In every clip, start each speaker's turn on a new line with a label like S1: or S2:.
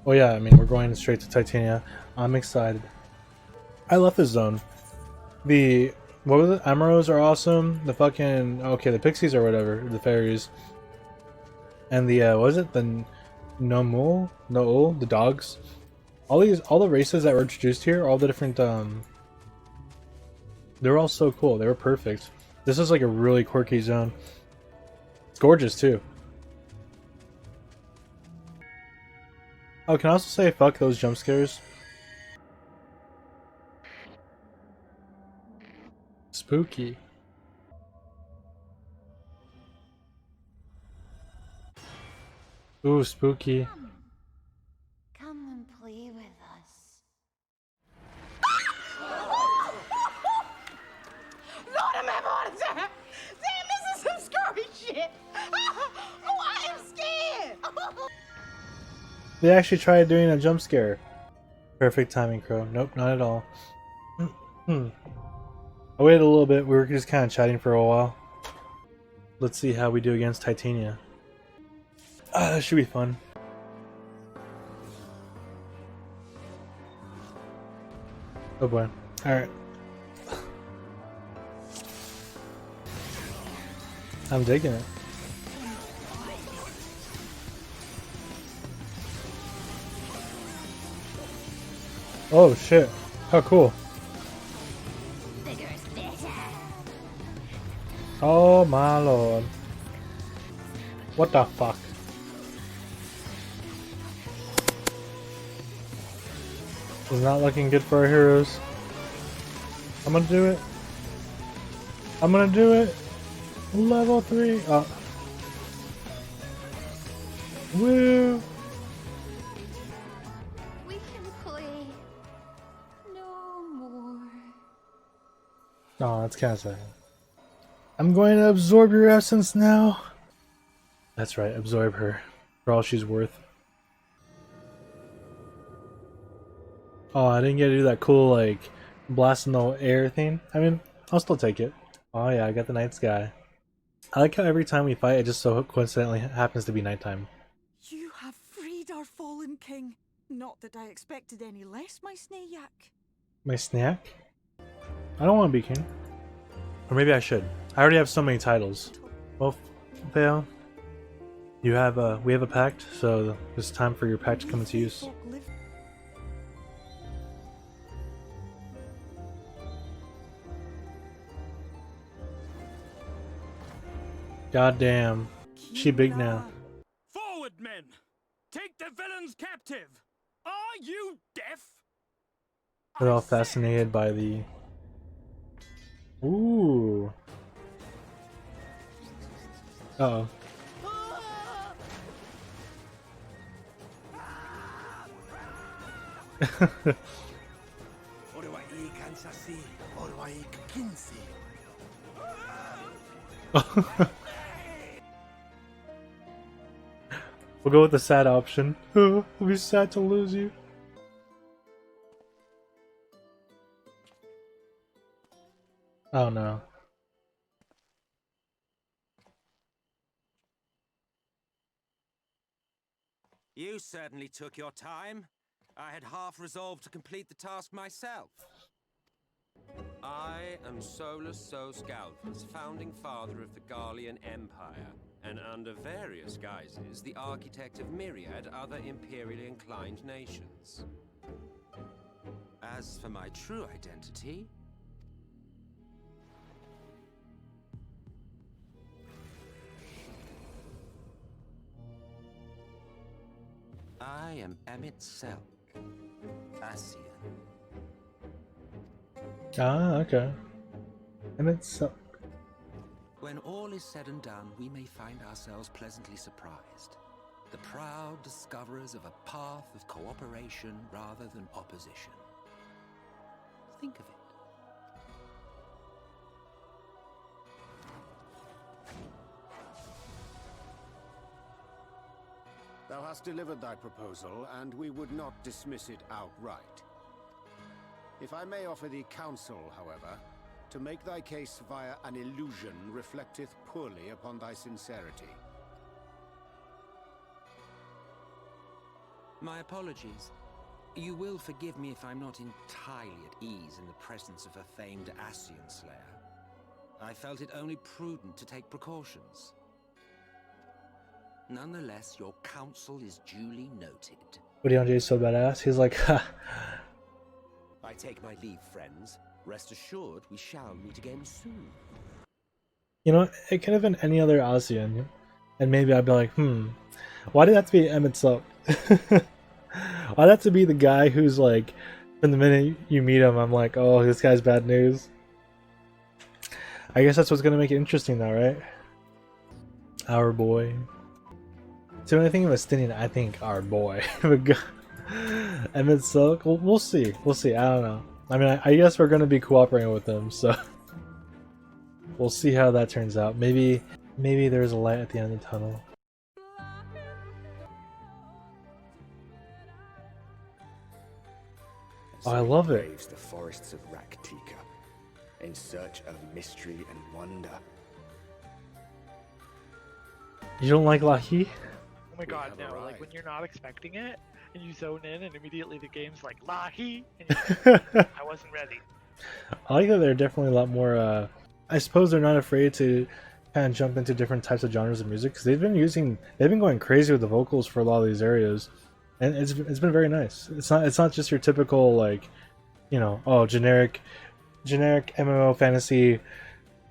S1: Oh yeah, I mean we're going straight to Titania. I'm excited. I love this zone. The what was it? Emeralds are awesome. The fucking okay, the pixies or whatever, the fairies, and the what was it? The no the dogs. All the races that were introduced here, all the different they were all so cool. They were perfect. This is like a really quirky zone. It's gorgeous too. Oh, can I also say fuck those jump scares? Spooky. Ooh, spooky.
S2: Come and play with us.
S3: Lord of my water! Damn, this is some scary shit! Oh, I am scared!
S1: They actually tried doing a jump scare. Perfect timing, Crow. Nope, not at all. I waited a little bit. We were just kind of chatting for a while. Let's see how we do against Titania. That should be fun. Oh boy. Alright. I'm digging it. Oh shit. How cool.
S2: Bigger's better.
S1: Oh my lord. What the fuck? It's not looking good for our heroes. I'm gonna do it. I'm gonna do it. Level 3. Oh. Woo.
S2: We can play no more.
S1: Oh, that's kind of sad. I'm going to absorb your essence now. That's right, absorb her for all she's worth. Oh, I didn't get to do that cool, like, blast in the air thing. I mean, I'll still take it. Oh yeah, I got the night sky. I like how every time we fight, it just so coincidentally happens to be nighttime.
S4: You have freed our fallen king. Not that I expected any less, my Snayak.
S1: My snack? I don't want to be king. Or maybe I should. I already have so many titles. Well, Vale, we have a pact, so it's time for your pact to come into use. Goddamn. She big now.
S5: Forward, men! Take the villains captive! Are you deaf?
S1: They're all fascinated by the... Ooh. Uh-oh. We'll go with the sad option. It'll be sad to lose you. Oh no.
S6: You certainly took your time. I had half resolved to complete the task myself. I am Solus Sos Galvus, founding father of the Garlean Empire, and under various guises, the architect of myriad other imperially inclined nations. As for my true identity, I am Emmett Selk, Asian.
S1: Ah, okay. And it's
S6: When all is said and done, we may find ourselves pleasantly surprised. The proud discoverers of a path of cooperation rather than opposition. Think of it.
S7: Thou hast delivered thy proposal, and we would not dismiss it outright. If I may offer thee counsel, however, to make thy case via an illusion reflecteth poorly upon thy sincerity.
S6: My apologies. You will forgive me if I'm not entirely at ease in the presence of a famed Ascian Slayer. I felt it only prudent to take precautions. Nonetheless, your counsel is duly noted.
S1: But is so badass. He's like, ha.
S8: I take my leave, friends. Rest assured, we shall meet again soon.
S1: You know, it could have been any other Asian, and maybe I'd be like, why did it have to be Emmett Silk? Why'd it have to be the guy who's like, from the minute you meet him, I'm like, oh, this guy's bad news. I guess that's what's gonna make it interesting, though, right? Our boy. So when I think of Estinian, I think our boy. Emmett Silk. We'll see. We'll see. I don't know. I mean, I guess we're gonna be cooperating with them, so we'll see how that turns out. Maybe there's a light at the end of the tunnel. Oh, I love it.
S8: Braves the forests of Raktika in search of mystery and wonder.
S1: You don't like Lahi?
S9: Oh my god, no, like when you're not expecting it and you zone in and immediately the game's like Lahi and you're like, I wasn't ready.
S1: I like that they're definitely a lot more I suppose they're not afraid to kind of jump into different types of genres of music, because they've been going crazy with the vocals for a lot of these areas, and it's been very nice. It's not just your typical, like, you know, oh, generic MMO fantasy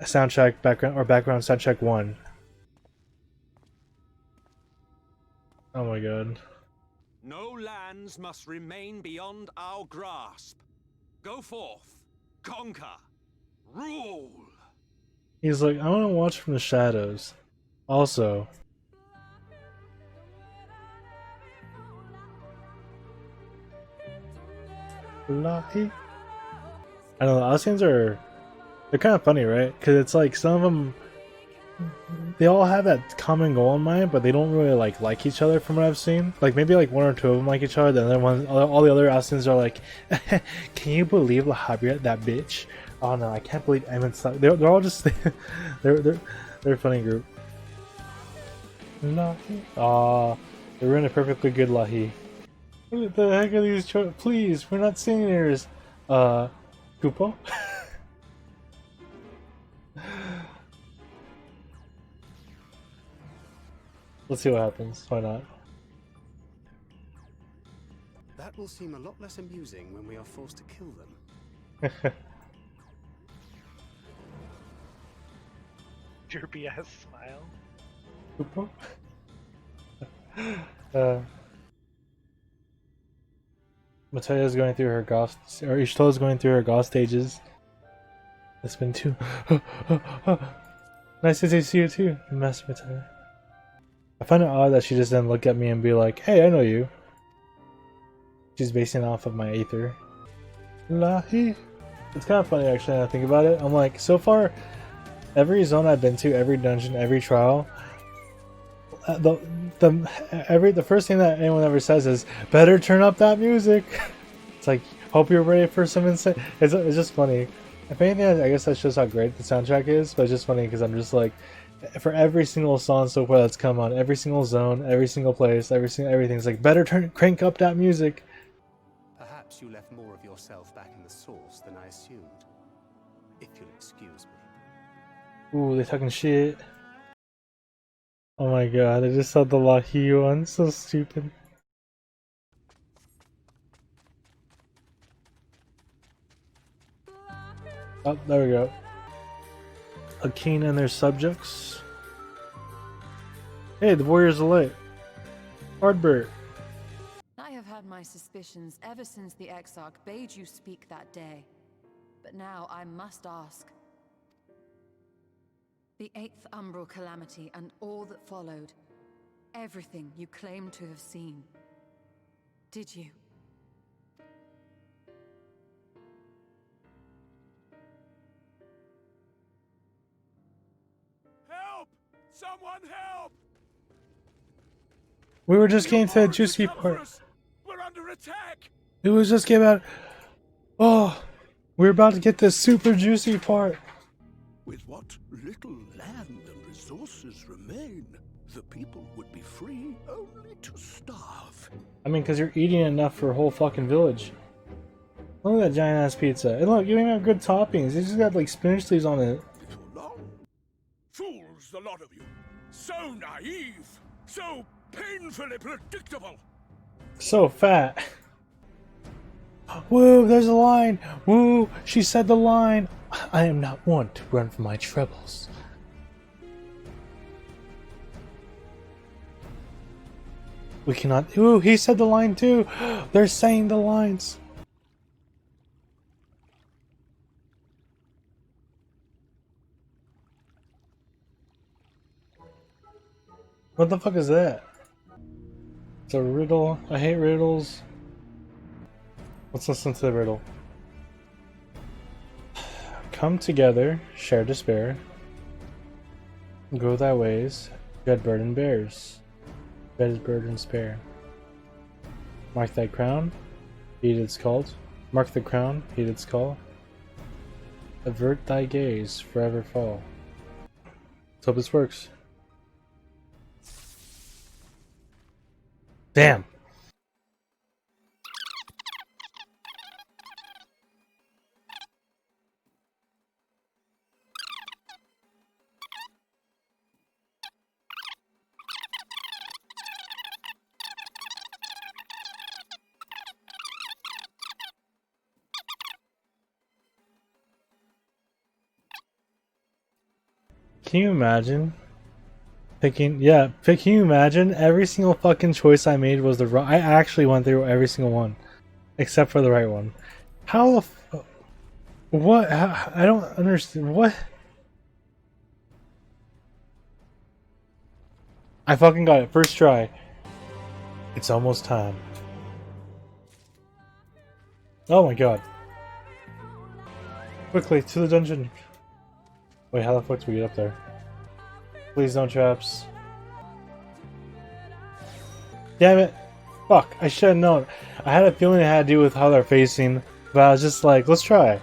S1: soundtrack background soundtrack 1. Oh my god.
S6: No lands must remain beyond our grasp. Go forth, conquer, rule.
S1: He's like, I want to watch from the shadows. Also, Lahi. I don't know. Aussians they're kind of funny, right? Because it's like some of them, they all have that common goal in mind, but they don't really like each other from what I've seen. Like maybe like one or two of them like each other. The other one, all the other Aussians are like, can you believe Lahabria, that bitch? Oh no, I can't believe Emmett's. They're all just they're a funny group. Lahi. Aw, they're in a perfectly good Lahi. What the heck are these? Please, we're not singers. Kupo. Let's see what happens. Why not?
S7: That will seem a lot less amusing when we are forced to kill them.
S9: Your BS smile.
S1: Mateya's going through her goth, or Ishto's going through her goth stages. It's been too. Nice to see you too, Master Mateya. I find it odd that she just didn't look at me and be like, "Hey, I know you." She's basing it off of my Aether. Lahi. It's kind of funny actually when I think about it. I'm like, so far, every zone I've been to, every dungeon, every trial, the first thing that anyone ever says is, "Better turn up that music." It's like, hope you're ready for some insane. It's just funny. If anything, I guess that shows how great the soundtrack is. But it's just funny because I'm just like, for every single song so far that's come on, every single zone, every single place, everything's like, better crank up that music.
S7: Perhaps you left more of yourself back in the source than I assumed. If you'll excuse me.
S1: Ooh, they're talking shit. Oh my god, I just saw the Lahi one. So stupid. Oh, there we go. Akeen and their subjects. Hey, the Warriors of Light. Hardbert.
S10: I have had my suspicions ever since the Exarch bade you speak that day. But now I must ask. The 8th Umbral Calamity and all that followed. Everything you claim to have seen. Did you?
S5: Help! Someone help!
S1: We were just getting to the juicy part.
S5: We're under attack!
S1: It was just getting about. Oh, we're about to get this super juicy part.
S11: With what little land and resources remain, the people would be free only to starve.
S1: I mean, because you're eating enough for a whole fucking village. Look at that giant ass pizza. And look, you even have good toppings. You just got like spinach leaves on it.
S11: Fools, the lot of you. So naive. So painfully predictable.
S1: So fat. Woo, there's a line. Woo, she said the line. I am not one to run from my troubles. We cannot. Ooh, he said the line too. They're saying the lines. What the fuck is that? It's a riddle. I hate riddles. Let's listen to the riddle. Come together, share despair. Go thy ways, dread burden bears. Dread burden spare. Mark thy crown, heed its call. Mark the crown, heed its call. Avert thy gaze, forever fall. Let's hope this works. Damn. Can you imagine? Can you imagine? Every single fucking choice I made was the wrong. I actually went through every single one. Except for the right one. How the what? I don't understand. What? I fucking got it. First try. It's almost time. Oh my god. Quickly, to the dungeon. Wait, how the fuck do we get up there? Please don't traps. Damn it! Fuck, I should have known. I had a feeling it had to do with how they're facing, but I was just like, let's try.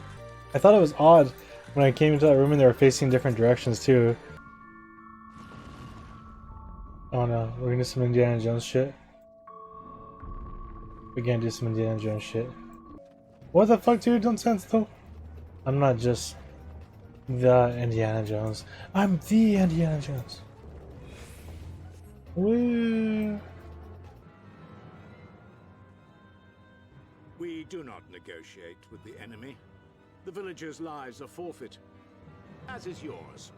S1: I thought it was odd when I came into that room and they were facing different directions too. Oh no, we're gonna do some Indiana Jones shit. We're gonna do some Indiana Jones shit. What the fuck, dude? Don't stand still. I'm not just the Indiana Jones. I'm the Indiana Jones. Woo.
S11: We do not negotiate with the enemy. The villagers' lives are forfeit, as is yours.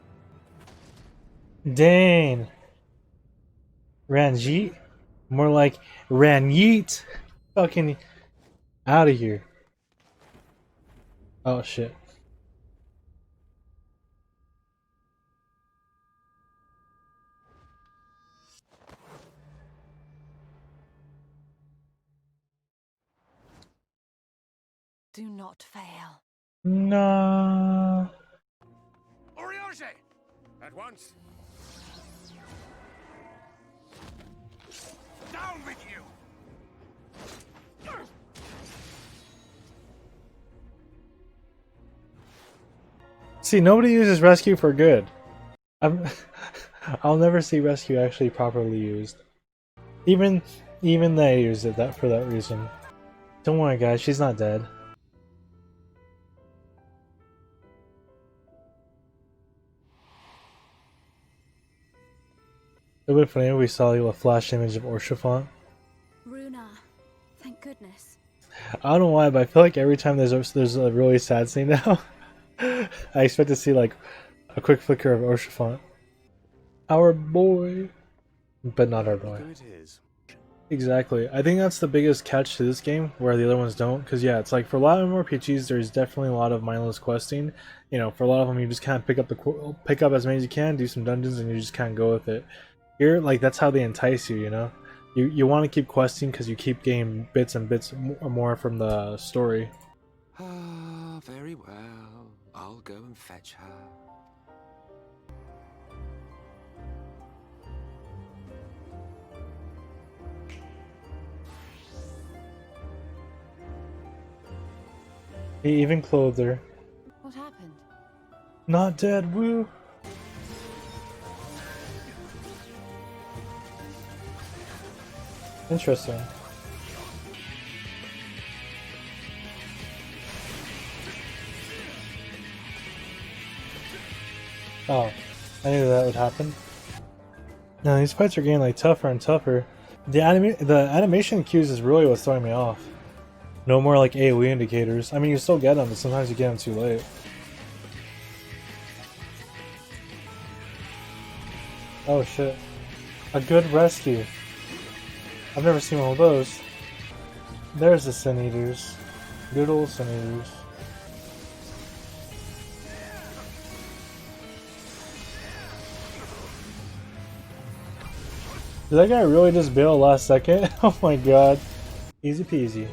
S1: Dang. Ranjit? More like Ranyeet. Fucking out of here. Oh shit.
S10: Do not fail.
S1: No.
S11: Orioge! At once. Down with you!
S1: See, nobody uses rescue for good. I'll never see rescue actually properly used. Even they use it for that reason. Don't worry, guys. She's not dead. It would be funny if we saw a flash image of Orshafont.
S10: Runa, thank goodness.
S1: I don't know why, but I feel like every time there's a really sad scene now, I expect to see like a quick flicker of Orshafont. Our boy, but not our boy. Exactly. I think that's the biggest catch to this game, where the other ones don't. Because yeah, it's like for a lot of MMORPGs, there's definitely a lot of mindless questing. You know, for a lot of them, you just kind of pick up as many as you can, do some dungeons, and you just kind of go with it. Here, like that's how they entice you. You know, you want to keep questing because you keep getting bits and bits more from the story.
S6: Ah, very well. I'll go and fetch her.
S1: He even clothed her.
S10: What happened?
S1: Not dead, woo! Interesting. Oh, I knew that would happen. Now these fights are getting like tougher and tougher. The animation cues is really what's throwing me off. No more like AoE indicators. I mean, you still get them, but sometimes you get them too late. Oh shit. A good rescue. I've never seen one of those. There's the Sin Eaters. Good old Sin Eaters. Did that guy really just bail last second? Oh my god. Easy peasy.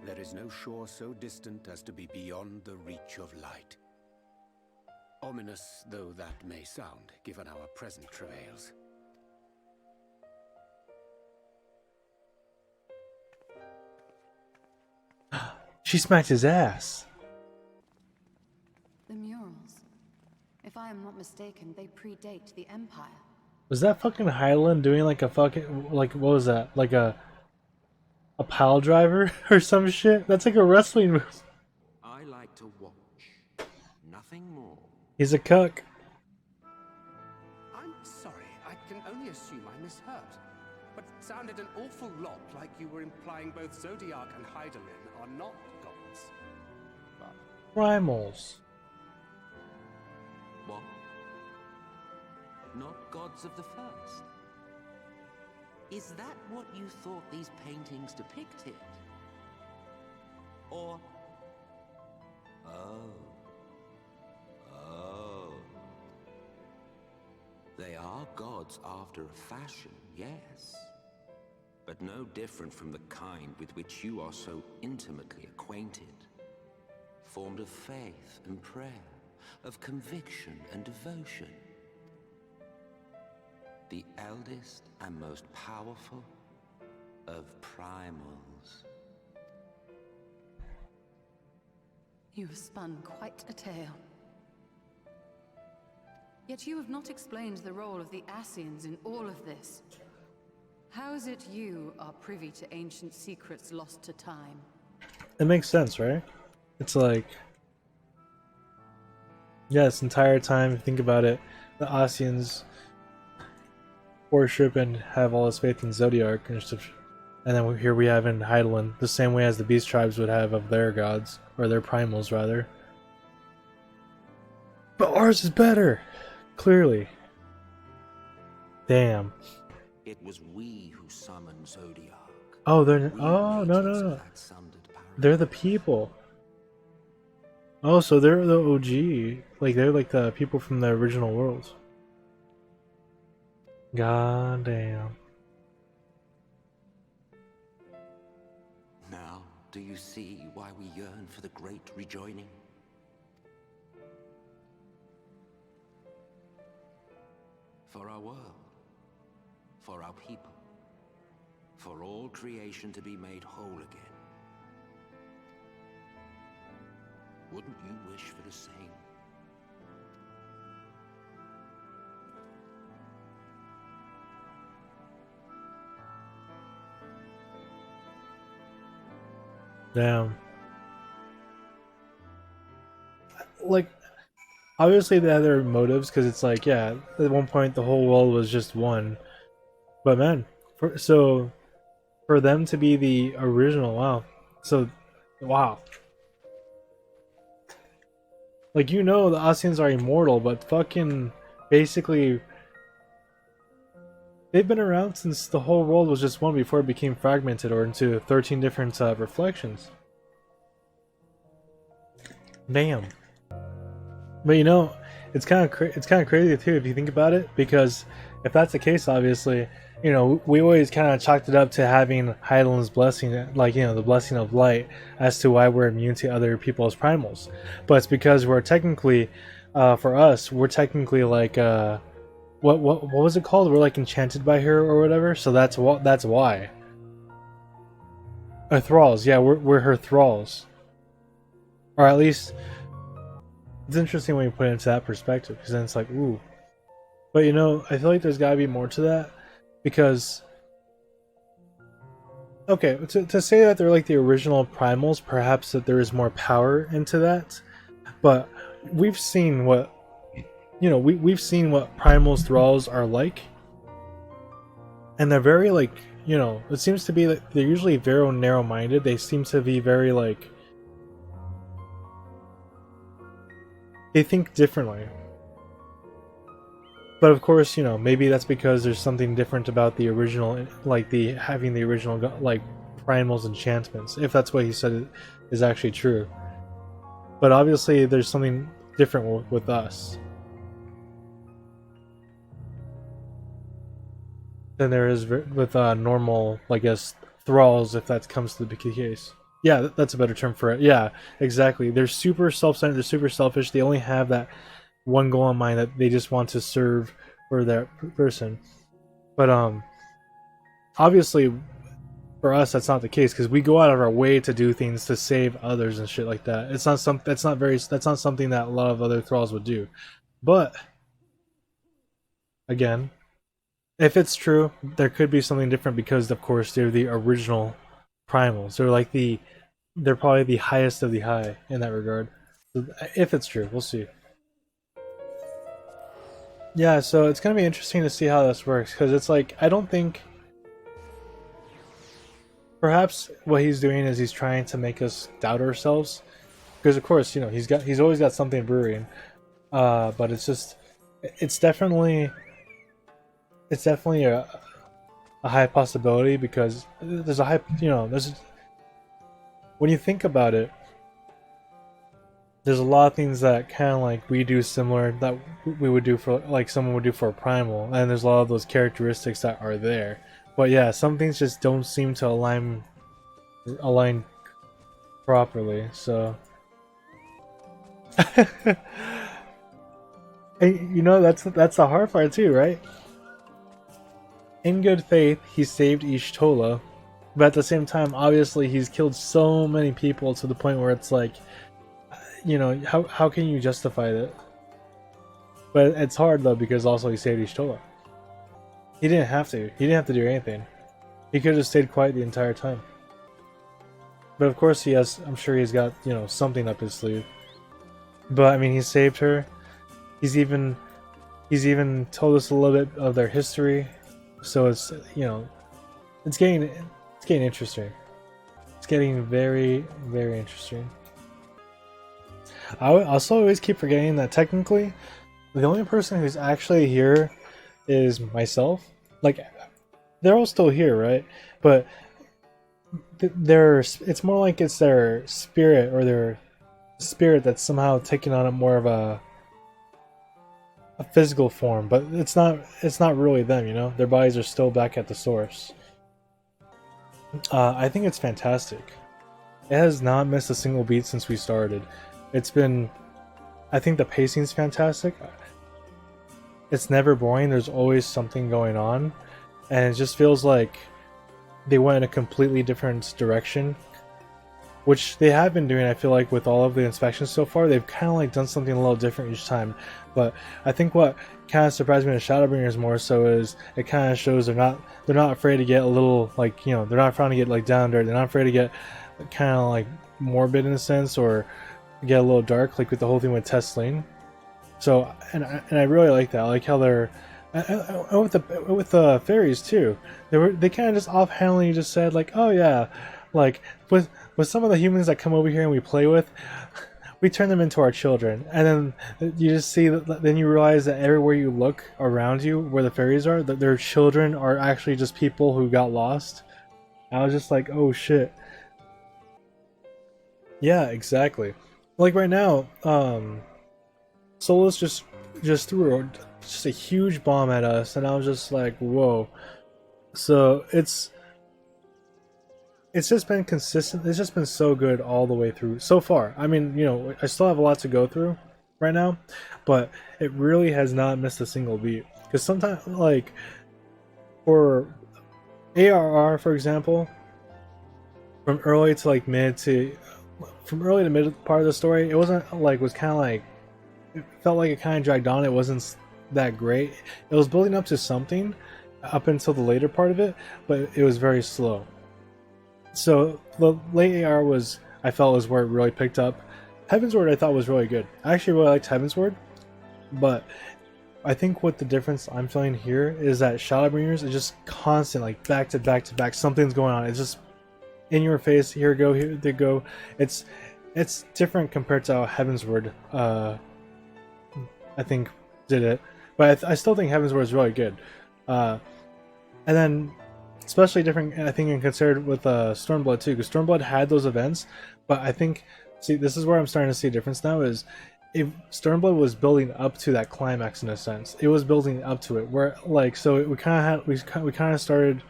S7: There is no shore so distant as to be beyond the reach of light. Ominous though that may sound, given our present travails.
S1: She smacked his ass.
S10: The murals. If I am not mistaken, they predate the Empire.
S1: Was that fucking Hyland doing like a fucking, like, what was that? Like a pile driver or some shit? That's like a wrestling move.
S6: I like to watch, nothing more.
S1: He's a cuck.
S8: I'm sorry, I can only assume I misheard. But it sounded an awful lot like you were implying both Zodiac and Hydaelyn are not gods. But
S1: Primals.
S6: What? Not gods of the first? Is that what you thought these paintings depicted? Or... Oh. They are gods after a fashion, yes. But no different from the kind with which you are so intimately acquainted. Formed of faith and prayer, of conviction and devotion. The eldest and most powerful of primals.
S10: You have spun quite a tale. Yet you have not explained the role of the Ascians in all of this. How is it you are privy to ancient secrets lost to time?
S1: It makes sense, right? It's like... yeah, this entire time, if you think about it, the Ascians worship and have all this faith in Zodiac and stuff. And then here we have in Hydaelyn, the same way as the Beast Tribes would have of their gods, or their primals, rather. But ours is better! Clearly. Damn.
S6: It was we who summoned Zodiac.
S1: Oh, they're... oh, no. They're the people. Oh, so they're the OG. Like, they're like the people from the original world. God damn.
S6: Now, do you see why we yearn for the great rejoining? For our world, for our people, for all creation to be made whole again. Wouldn't you wish for the same?
S1: Damn. Like, obviously they had their motives, because it's like, yeah, at one point the whole world was just one. But man, so for them to be the original, wow. So, wow. Like, you know, the Ascians are immortal, but fucking basically they've been around since the whole world was just one before it became fragmented or into 13 different reflections. Damn. But you know, it's kind of crazy too if you think about it, because if that's the case, obviously, you know, we always kind of chalked it up to having Hydaelyn's blessing, like, you know, the blessing of light, as to why we're immune to other people's primals. But it's because we're technically, for us, we're technically like, what was it called? We're like enchanted by her or whatever. So that's why. Our thralls, yeah, we're her thralls, or at least. It's interesting when you put it into that perspective, because then it's like, ooh. But you know, I feel like there's gotta be more to that, because okay, to say that they're like the original primals, perhaps that there is more power into that, but we've seen what, you know, we've seen what primals thralls are like, and they're very like, you know, it seems to be that they're usually very narrow-minded. They seem to be very like, they think differently. But of course, you know, maybe that's because there's something different about the original, like the having the original like primals enchantments, if that's what he said is actually true. But obviously there's something different with us than there is with normal, I guess, thralls, if that comes to the case. Yeah, that's a better term for it. Yeah, exactly. They're super self-centered, they're super selfish, they only have that one goal in mind, that they just want to serve for that person. But obviously for us that's not the case, because we go out of our way to do things to save others and shit like that. It's not that's not something that a lot of other thralls would do. But again, if it's true, there could be something different, because of course they're the original primals. They're probably the highest of the high in that regard. So if it's true, we'll see. Yeah, so it's gonna be interesting to see how this works, because it's like, I don't think, perhaps what he's doing is he's trying to make us doubt ourselves, because of course, you know, he's always got something brewing, but it's definitely a high possibility, because there's a high, you know, when you think about it, there's a lot of things that kind of like we do similar, that we would do for, like, someone would do for a primal, and there's a lot of those characteristics that are there. But yeah, some things just don't seem to align properly, so and, you know, that's the hard part too, right? In good faith, he saved Ishtola, but at the same time, obviously, he's killed so many people to the point where it's like, you know, how can you justify that? But it's hard though, because also he saved Ishtola. He didn't have to. He didn't have to do anything. He could have just stayed quiet the entire time. But of course he has, I'm sure he's got, you know, something up his sleeve. But I mean, he saved her. He's even told us a little bit of their history. So it's, you know, it's getting interesting. It's getting very, very interesting. I also always keep forgetting that technically the only person who's actually here is myself. Like, they're all still here, right? But it's more like it's their spirit, or their spirit that's somehow taking on a more of a physical form, but it's not really them, you know? Their bodies are still back at the source. I think it's fantastic. It has not missed a single beat since we started. I think the pacing's fantastic. It's never boring, there's always something going on, and it just feels like they went in a completely different direction, which they have been doing. I feel like with all of the inspections so far, they've kind of like done something a little different each time. But I think what kind of surprised me in Shadowbringers more so is it kind of shows they're not afraid to get a little, like, you know, they're not afraid to get like down there. They're not afraid to get kind of like morbid in a sense, or get a little dark, like with the whole thing with Tesling. So and I really like that. I like how they're with the fairies too. They kind of just offhandedly just said like, oh yeah, like with some of the humans that come over here and we play with, we turn them into our children. And then you just see that, then you realize that everywhere you look around you where the fairies are, that their children are actually just people who got lost. I was just like, oh shit. Yeah, exactly. Like right now, Solus just threw just a huge bomb at us, and I was just like, whoa. So it's just been consistent. It's just been so good all the way through so far. I mean, you know, I still have a lot to go through right now, but it really has not missed a single beat. Because sometimes, like, for ARR, for example, from early to like mid part of the story, it wasn't like, was kind of like, it felt like it kind of dragged on. It wasn't that great. It was building up to something up until the later part of it, but it was very slow. So the late AR was, I felt, was where it really picked up. Heavensward I thought was really good. I actually really liked Heavensward, but I think what the difference I'm feeling here is that Shadowbringers is just constant, like back to back to back. Something's going on. It's just in your face. Here go, here they go. It's different compared to how Heavensward I think did it, but I still think Heavensward is really good. And then especially different, I think, in considered with Stormblood too, because Stormblood had those events, but I think, see, this is where I'm starting to see a difference now. Is if Stormblood was building up to that climax in a sense, it was building up to it. Where like, so we kind of started.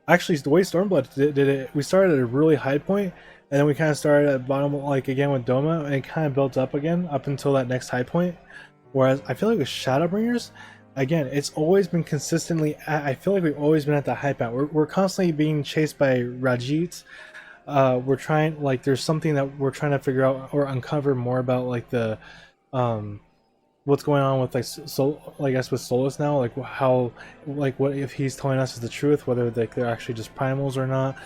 S1: Actually, the way Stormblood did it, we started at a really high point, and then we kind of started at the bottom, like again with Doma, and it kind of built up again up until that next high point. Whereas I feel like with Shadowbringers, again, it's always been consistently. I feel like we've always been at the high point. We're constantly being chased by Rajit. We're trying, like, there's something that we're trying to figure out or uncover more about, like the what's going on with, like, I guess with Solus now, like how, like, what if he's telling us is the truth, whether like they're actually just primals or not.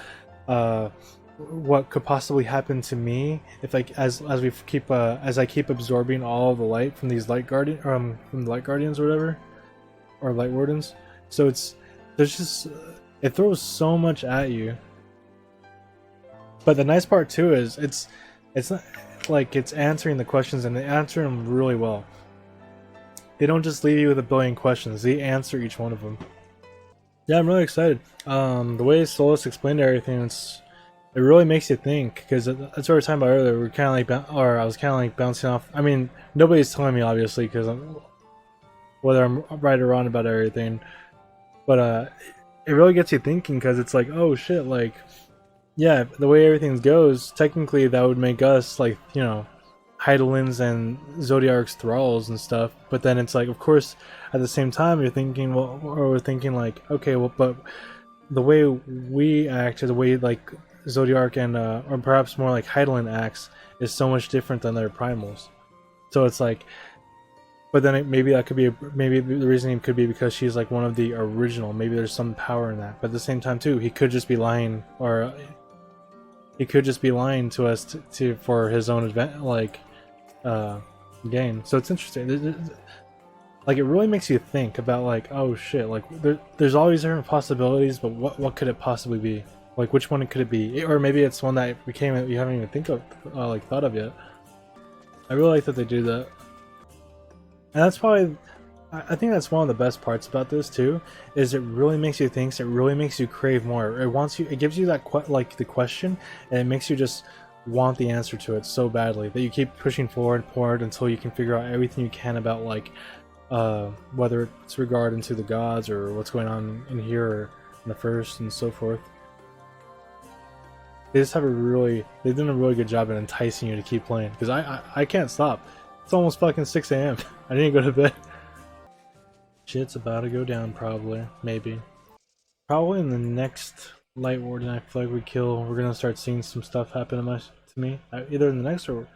S1: What could possibly happen to me if, like, as we keep as I keep absorbing all the light from these light guardian from the light guardians or whatever, or light wardens. So there's just, it throws so much at you. But the nice part too is it's not like it's answering the questions, and they answer them really well. They don't just leave you with a billion questions, they answer each one of them. Yeah, I'm really excited. The way Solus explained everything, it really makes you think, because that's what we were talking about earlier. We're kind of like, or I was kind of like bouncing off. I mean, nobody's telling me obviously, because whether I'm right or wrong about everything, but it really gets you thinking, because it's like, oh shit, like, yeah, the way everything goes, technically that would make us, like, you know, Heidelins and Zodiark's thralls and stuff. But then it's like, of course, at the same time, you're thinking, well, or we're thinking like, okay, well, but the way we act, or the way like Zodiark and or perhaps more like Heidelin acts, is so much different than their primals. So it's like, but then maybe that could be, maybe the reasoning could be because she's like one of the original. Maybe there's some power in that. But at the same time too, he could just be lying, or he could just be lying to us to for his own event, like gain. So it's interesting. Like, it really makes you think about, like, oh shit, like there's all these different possibilities, but what could it possibly be? Like, which one could it be? Or maybe it's one that you haven't even thought of yet. I really like that they do that, and that's probably, I think that's one of the best parts about this too, is it really makes you think, it really makes you crave more. It gives you that the question, and it makes you just want the answer to it so badly that you keep pushing forward until you can figure out everything you can about, like, whether it's regarding to the gods or what's going on in here or in the first and so forth. They just have they've done a really good job at enticing you to keep playing, because I can't stop. It's almost fucking 6 AM. I didn't go to bed. Shit's about to go down, probably. Maybe. Probably in the next Light Warden I feel like we kill, we're gonna start seeing some stuff happen to me. Either in the next or...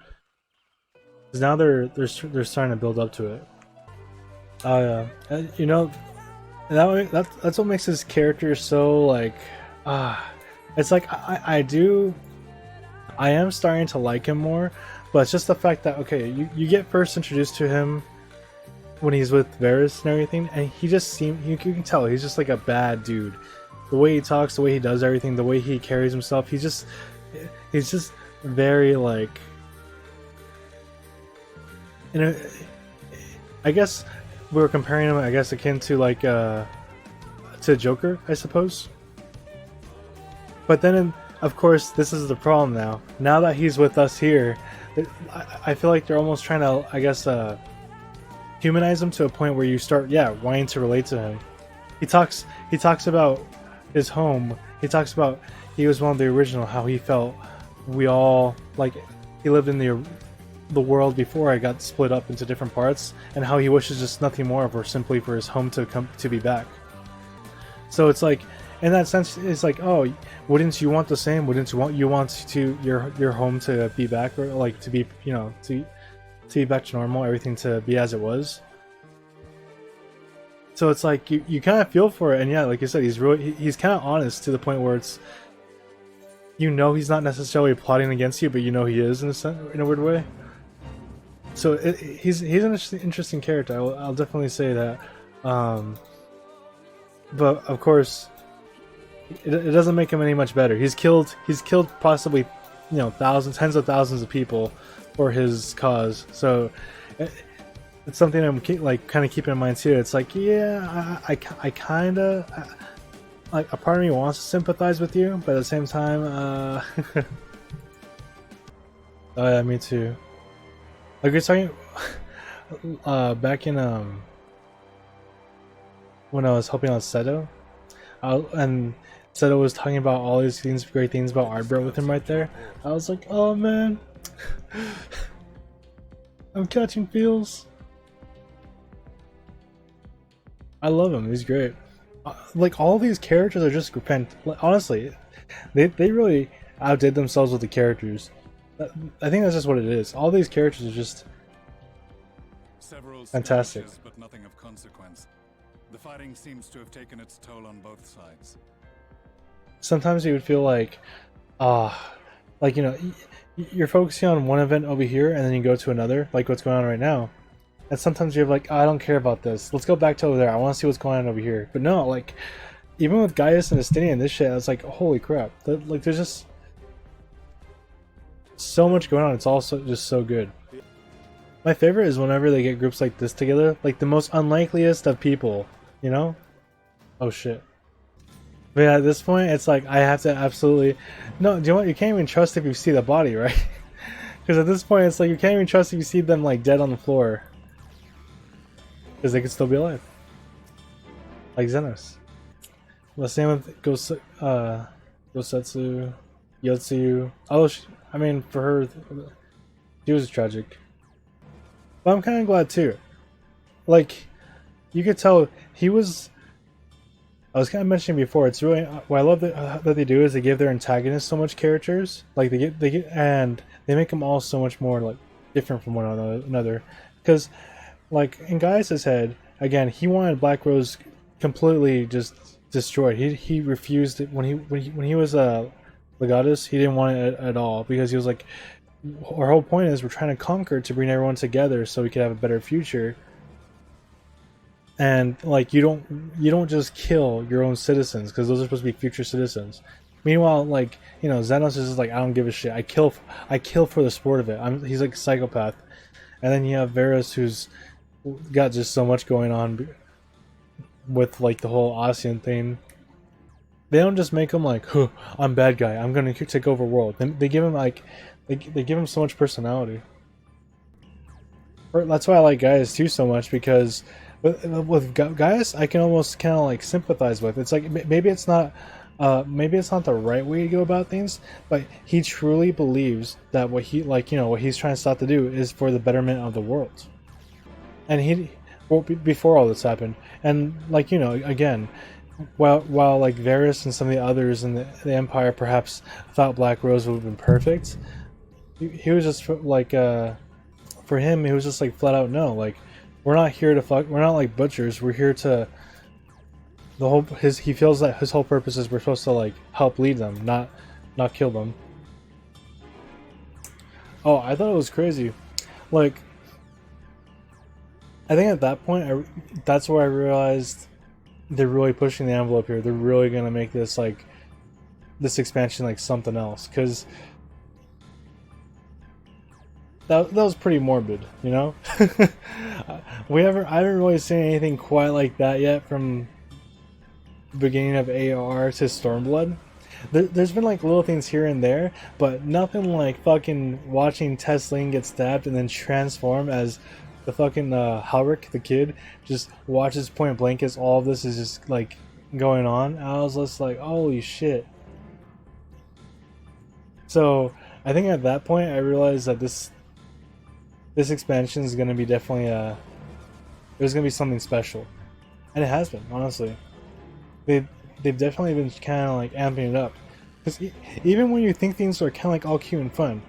S1: because now they're starting to build up to it. Oh yeah. You know, that's what makes this character so, like... it's like, I am starting to like him more, but it's just the fact that, okay, you get first introduced to him when he's with Varys and everything, and he just you can tell he's just like a bad dude. The way he talks, the way he does everything, the way he carries himself, he's just very, like, you know, I guess we were comparing him, I guess, akin to, like, to Joker, I suppose. But then, of course, this is the problem now. Now that he's with us here, I feel like they're almost trying to, I guess, humanize him to a point where you start, wanting to relate to him. He talks about his home. He talks about he was one of the original, how he felt we all, like, he lived in the world before I got split up into different parts, and how he wishes just nothing more of, or simply for his home to be back. So it's like, in that sense, it's like, oh, wouldn't you want the same? Wouldn't you want to your home to be back, or like to be, you know, to be back to normal, everything to be as it was? So it's like you kind of feel for it, and yeah, like you said, he's kind of honest to the point where it's, you know, he's not necessarily plotting against you, but you know he is in a weird way. So he's an interesting character. I'll definitely say that. But of course, it doesn't make him any much better. He's killed possibly, you know, tens of thousands of people for his cause. So it's something I'm like kind of keeping in mind too. It's like, yeah, I kind of, like, a part of me wants to sympathize with you, but at the same time, oh yeah, me too. Like we were talking back in when I was helping out Seto, and Seto was talking about all these things, great things about Ardbro with him right there. I was like, oh man, I'm catching feels. I love him. He's great. Like, all these characters are just honestly, they really outdid themselves with the characters. I think that's just what it is. All these characters are just fantastic.
S12: But nothing of consequence. The fighting seems to have taken its toll on both sides.
S1: Sometimes you would feel like, like, you know, you're focusing on one event over here, and then you go to another, like what's going on right now. And sometimes you're like, oh, I don't care about this. Let's go back to over there. I want to see what's going on over here. But no, like, even with Gaius and Estinian and this shit, I was like, holy crap. Like, there's just so much going on. It's also just so good. My favorite is whenever they get groups like this together, like the most unlikeliest of people, you know? Oh shit. But yeah, at this point, it's like, I have to absolutely... No, do you know what? You can't even trust if you see the body, right? Because at this point, it's like, you can't even trust if you see them, like, dead on the floor. Because they could still be alive. Like Xenos. The same with Gosetsu, Yotsu. Oh, I mean, for her, she was tragic. But I'm kind of glad too. Like, you could tell he was... I was kind of mentioning before, it's really... What I love that they do is they give their antagonists so much characters. Like, and they make them all so much more, like, different from one another. Because, like, in Gaius' head, again, he wanted Black Rose completely just destroyed. He refused it when he was Legatus. He didn't want it at all, because he was like, our whole point is we're trying to conquer to bring everyone together so we can have a better future. And like, you don't just kill your own citizens, because those are supposed to be future citizens. Meanwhile, like, you know, Xenos is just like, I don't give a shit. I kill for the sport of it. He's like a psychopath. And then you have Varus, who's got just so much going on with like the whole ASEAN thing. They don't just make him like, huh, I'm bad guy, I'm gonna take over world. They give him like, they give him so much personality. That's why I like Gaius too so much, because with Gaius I can almost kind of like sympathize with. It's like, maybe it's not the right way to go about things, but he truly believes that what he, like, you know, what he's trying to stop to do is for the betterment of the world. And before all this happened, and like, you know, again, while like Varus and some of the others in the Empire perhaps thought Black Rose would have been perfect, he was just like, for him, he was just like flat out no, like, we're not here to fuck, we're not like butchers, we're here to, he feels that his whole purpose is we're supposed to like help lead them, not kill them. Oh, I thought it was crazy. Like, I think at that point, that's where I realized they're really pushing the envelope here. They're really gonna make this like, this expansion like something else, because that was pretty morbid, you know. I haven't really seen anything quite like that yet from the beginning of AR to Stormblood. There's been like little things here and there, but nothing like fucking watching Tesling get stabbed and then transform as the fucking Halric, the kid, just watches point blank as all of this is just like going on. I was just like, holy shit. So I think at that point I realized that this expansion is going to be definitely there's going to be something special, and it has been, honestly. They've definitely been kind of like amping it up, because even when you think things are kind of like all cute and fun,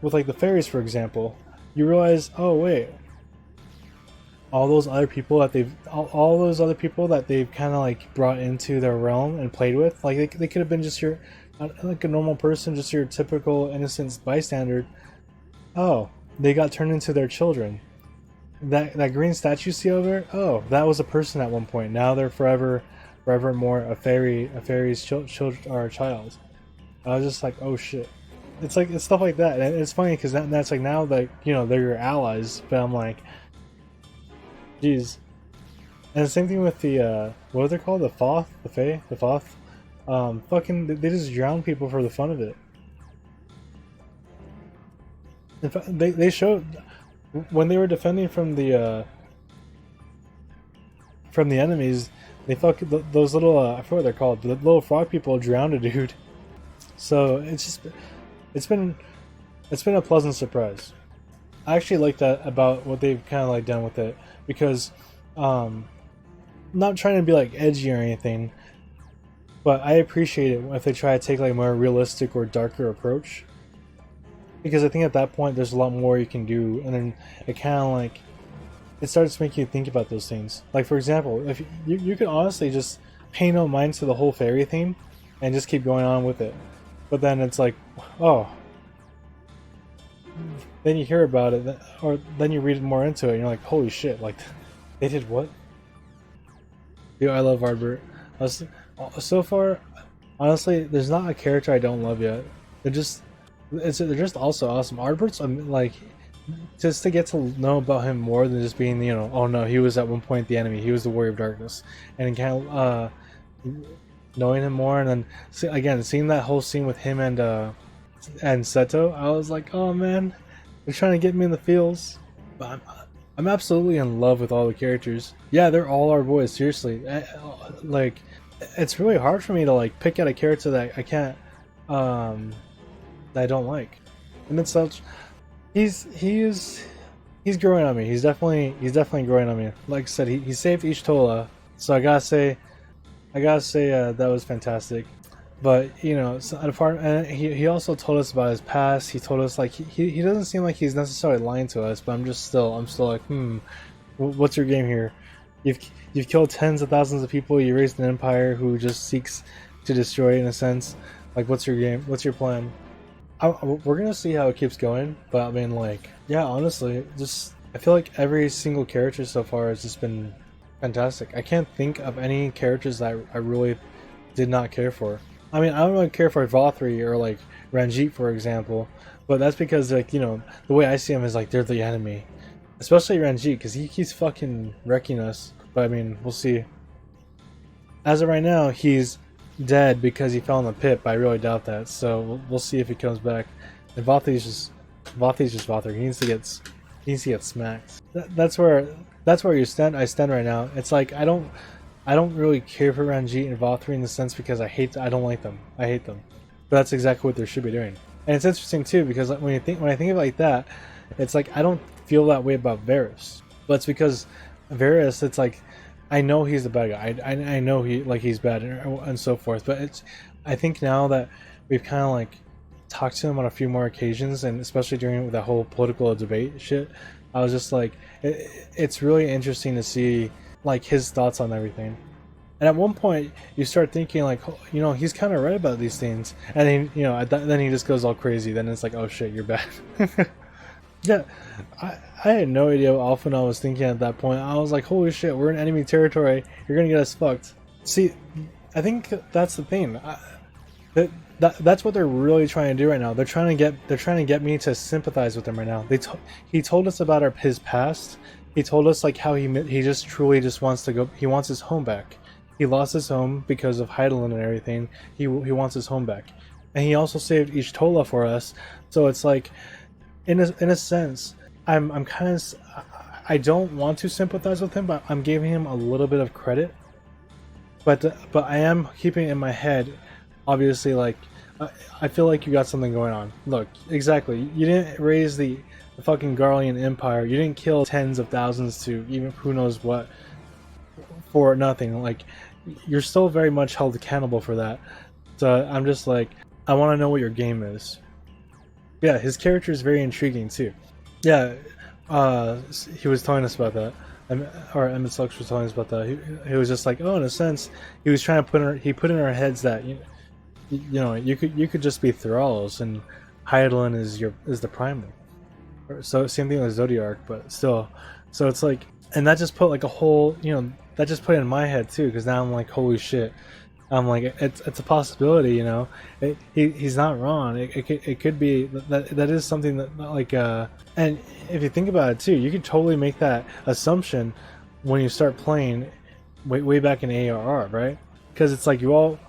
S1: with like the fairies, for example, you realize, oh wait, all those other people that all those other people that they've kind of like brought into their realm and played with, like they could have been just your like a normal person, just your typical innocent bystander. Oh, they got turned into their children. That green statue you see over there, oh, that was a person at one point. Now they're forevermore a fairy's child. I was just like, oh shit. It's stuff like that, and it's funny because that's like now like, you know, they're your allies, but I'm like, jeez. And the same thing with the what are they called? The Foth, the Fae, the Foth. Fucking, they just drown people for the fun of it. In fact, they showed when they were defending from the enemies, they fucking those little I forget what they're called, but the little frog people drowned a dude. So it's been a pleasant surprise. I actually like that about what they've kind of like done with it, because not trying to be like edgy or anything, but I appreciate it if they try to take like a more realistic or darker approach, because I think at that point there's a lot more you can do, and then it kind of like it starts making you think about those things. Like for example, if you could honestly just pay no mind to the whole fairy theme and just keep going on with it, but then it's like, oh, then you hear about it, or then you read more into it, and you're like, holy shit, like they did what? Dude, I love Arbor. So far, honestly, there's not a character I don't love yet. They're just also awesome. Arbert's like, just to get to know about him more than just being, you know, oh no, he was at one point the enemy, he was the Warrior of Darkness, and kind of knowing him more, and then seeing that whole scene with him and Seto, I was like, oh man, they're trying to get me in the feels. But I'm absolutely in love with all the characters. Yeah, they're all our boys. Seriously, like, it's really hard for me to like pick out a character that I can't, that I don't like. And it's such, he's growing on me. He's definitely growing on me. Like I said, he saved Ishtola, so I gotta say that was fantastic. But you know, and he also told us about his past. He told us like he doesn't seem like he's necessarily lying to us, but I'm still like, what's your game here? You've killed tens of thousands of people. You raised an empire who just seeks to destroy it, in a sense. Like, what's your game? What's your plan? We're gonna see how it keeps going, but I mean, like, yeah, honestly, just I feel like every single character so far has just been fantastic. I can't think of any characters that I really did not care for. I mean, I don't really care for Vothri or like Ranjit, for example, but that's because, like, you know, the way I see him is like they're the enemy, especially Ranjit, because he keeps fucking wrecking us. But I mean, we'll see. As of right now, he's dead because he fell in the pit, but I really doubt that. So we'll see if he comes back. And Vothri's just Vothri. He needs to get smacked. That's where you stand. I stand right now. It's like I don't really care for Ranjit and Vothri in the sense because I don't like them. I hate them. But that's exactly what they should be doing. And it's interesting too, because when I think of it like that, it's like I don't feel that way about Varys. But it's because Varys, it's like I know he's the bad guy. I know he's bad and so forth. But I think now that we've kind of like talked to him on a few more occasions, and especially during that whole political debate shit, I was just like, it's really interesting to see like his thoughts on everything. And at one point you start thinking like, you know, he's kind of right about these things, and then, you know, then he just goes all crazy. Then it's like, oh shit, you're bad. Yeah, I had no idea what often I was thinking at that point. I was like, holy shit, we're in enemy territory, you're gonna get us fucked. See, I think that's the thing. That's what they're really trying to do right now. They're trying to get me to sympathize with him right now. He told us about his past. He told us like how he just truly just wants to go. He wants his home back. He lost his home because of Heidelin and everything. He wants his home back, and he also saved Ishtola for us. So it's like, in a sense, I'm kind of, I don't want to sympathize with him, but I'm giving him a little bit of credit. But I am keeping in my head, obviously, like, I feel like you got something going on. Look, exactly, you didn't raise the fucking Garlean Empire. You didn't kill tens of thousands to even who knows what for nothing. Like, you're still very much held accountable for that. So I'm just like, I want to know what your game is. Yeah, his character is very intriguing too. Yeah, he was telling us about that. or Emmett Sucks was telling us about that. He was just like, oh, in a sense, he was trying to put in our heads that you could just be thralls, and Hydaelyn is the primal. So same thing with Zodiark, but still. So it's like, and that just put like a whole, that just put it in my head too, because now I'm like, holy shit. I'm like, it's a possibility, he's not wrong. It could be that is something that like and if you think about it too, you could totally make that assumption when you start playing way back in ARR, right? Because it's like you all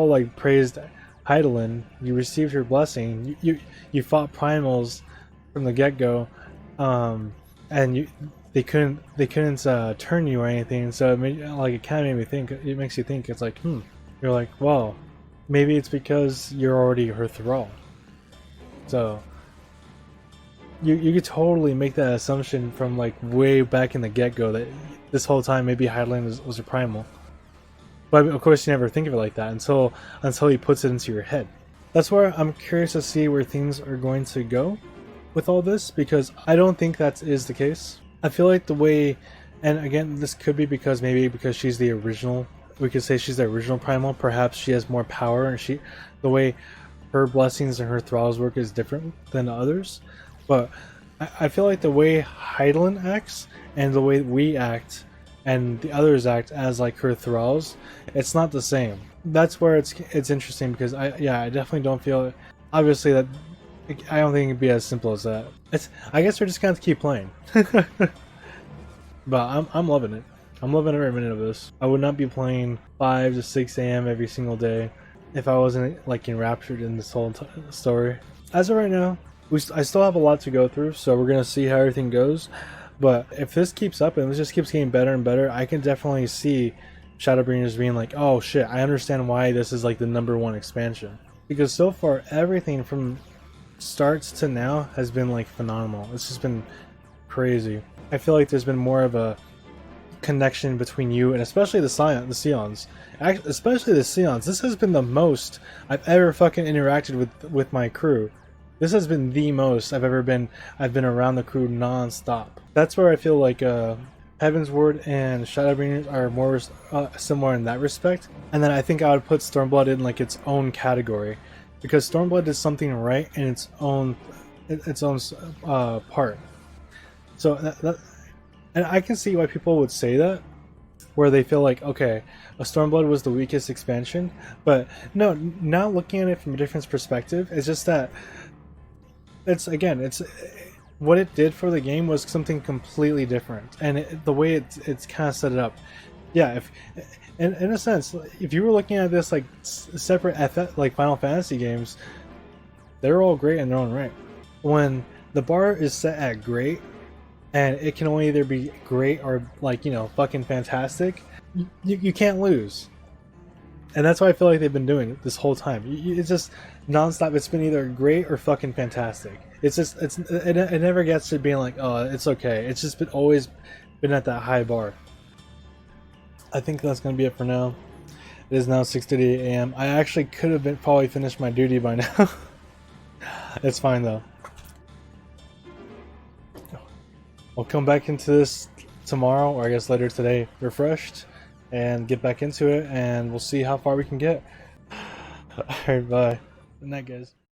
S1: like praised Hydaelyn, you received her blessing, you fought primals from the get-go, and they couldn't turn you or anything, so it kind of made me think. It makes you think. It's like, you're like, well, maybe it's because you're already her thrall. So you could totally make that assumption from like way back in the get-go that this whole time maybe Hydaelyn was a primal. But of course you never think of it like that until he puts it into your head. That's where I'm curious to see where things are going to go with all this, because I don't think that is the case. I feel like the way, and again, this could be because she's the original. We could say she's the original primal. Perhaps she has more power, and the way her blessings and her thralls work is different than others. But I feel like the way Hydaelyn acts and the way we act and the others act as like her thralls, it's not the same. That's where it's interesting, because I definitely don't feel, obviously, that I don't think it'd be as simple as that. I guess we're just gonna have to keep playing. But I'm loving it. I'm loving every minute of this. I would not be playing 5 to 6 a.m. every single day if I wasn't like enraptured in this whole story. As of right now, I still have a lot to go through, so we're gonna see how everything goes. But if this keeps up and this just keeps getting better and better, I can definitely see Shadowbringers being like, oh shit, I understand why this is like the #1 expansion. Because so far, everything from starts to now has been like phenomenal. It's just been crazy. I feel like there's been more of a connection between you and especially the Scions. Especially the Scions. This has been the most I've ever fucking interacted with my crew. This has been the most I've been around the crew non-stop. That's where I feel like Heaven's Ward and Shadowbringers are more similar in that respect. And then I think I would put Stormblood in like its own category, because Stormblood did something right in its own part. So and I can see why people would say that, where they feel like, okay, a Stormblood was the weakest expansion, but no, now looking at it from a different perspective, it's just that it's what it did for the game was something completely different, and the way it's kind of set it up. Yeah, in a sense, if you were looking at this like separate like Final Fantasy games, they're all great in their own right. When the bar is set at great, and it can only either be great or like fucking fantastic, you can't lose. And that's why I feel like they've been doing it this whole time. It's just non-stop. It's been either great or fucking fantastic. It never gets to being like, oh, it's okay. It's just always been at that high bar. I think that's gonna be it for now. It is now 6:38 a.m. I actually could have probably finished my duty by now. It's fine though. I'll come back into this tomorrow, or I guess later today, refreshed, and get back into it, and we'll see how far we can get. Alright, bye. Good night, guys.